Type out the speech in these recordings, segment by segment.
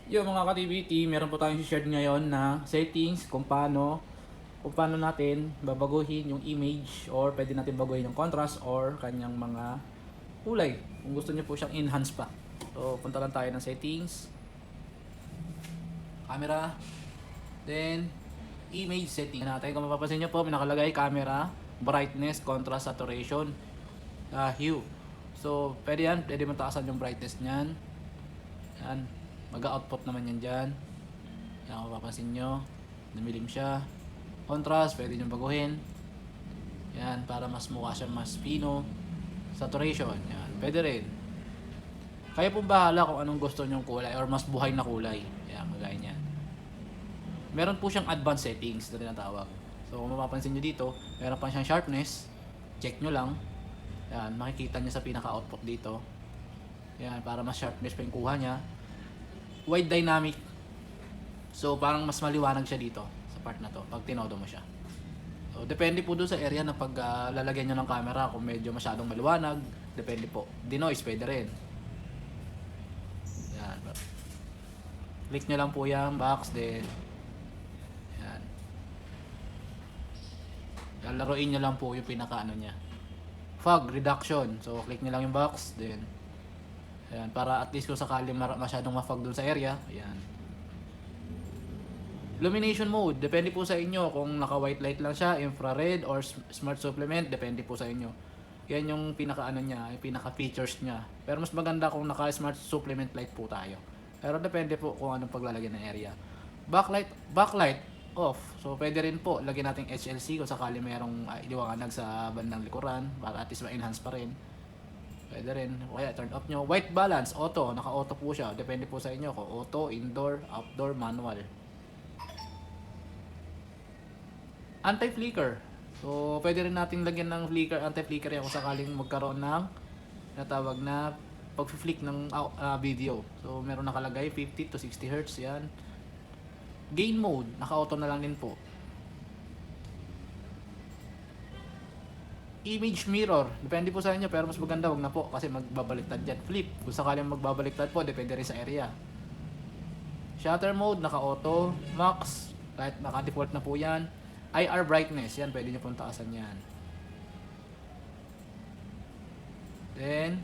Yung mga ka-TBT, meron po tayong shared ngayon na settings kung paano natin babaguhin yung image or pwede natin baguhin yung contrast or kanyang mga kulay. Kung gusto niyo po siyang enhance pa. So, punta lang tayo ng settings, camera, then image setting natin. Kung mapapansin niyo po, may nakalagay camera, brightness, contrast, saturation, hue. So, pwede mo taasan yung brightness niyan. Yan. Mag-output naman yan dyan. Yan, kung mapapansin nyo, namilim siya. Contrast, pwede nyo baguhin. Yan, para mas mukha siya mas pino. Saturation, yan, pwede rin. Kaya pong bahala kung anong gusto nyong kulay or mas buhay na kulay. Yan, magaya niyan. Meron po siyang advanced settings na tinatawag. So, kung mapapansin nyo dito, meron pa siyang sharpness. Check nyo lang. Yan, makikita nyo sa pinaka-output dito. Yan, para mas sharpness pa yung kuha niya. Wide dynamic. So, parang mas maliwanag siya dito sa part na to pag tinodo mo siya. So, depende po doon sa area na pag lalagyan nyo ng camera kung medyo masyadong maliwanag. Depende po. Denoise, pwede rin. Yan. Click nyo lang po yan, box, then yan. Lalaroin nyo lang po yung pinaka-ano niya. Fog reduction. So, click nyo lang yung box, then ayan, para at least kung sakali masyadong ma-fog dun sa area, ayan. Illumination mode, depende po sa inyo kung naka-white light lang siya, infrared or smart supplement, depende po sa inyo. Yan yung pinaka-ano niya, yung pinaka-features niya. Pero mas maganda kung naka-smart supplement light po tayo. Pero depende po kung anong paglalagyan ng area. Backlight off. So pwede rin po lagyan natin HLC kung sakali mayroong iliwanag sa bandang likuran para at least ma-enhance pa rin. Pwede rin. O kaya turn off nyo. White balance, auto. Naka-auto po siya. Depende po sa inyo kung auto, indoor, outdoor, manual. Anti-flicker. So, pwede rin natin lagyan ng flicker, anti-flicker yan kung sakaling magkaroon ng natawag na pag-flick ng video. So, meron nakalagay 50 to 60 Hz yan. Gain mode, naka-auto na lang din po. Image mirror, depende po sa inyo pero mas maganda wag na po kasi magbabaliktad yan. Flip, kung sakaling magbabaliktad po depende rin sa area. Shutter mode, naka-auto. Max, kahit naka-default na po yan. IR brightness, yan pwede nyo pong taasan yan. Then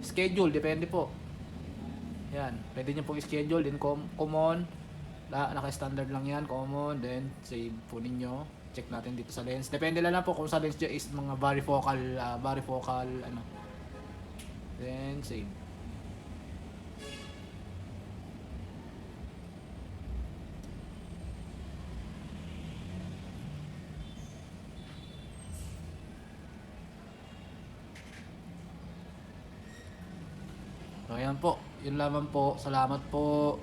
schedule, depende po. Yan, pwede nyo pong schedule. Then common, naka-standard lang yan, common. Then save po ninyo. Check natin dito sa lens. Depende lang po kung sa lens nyo is mga varifocal ano. Then save. So ayan po. Yun lamang po. Salamat po.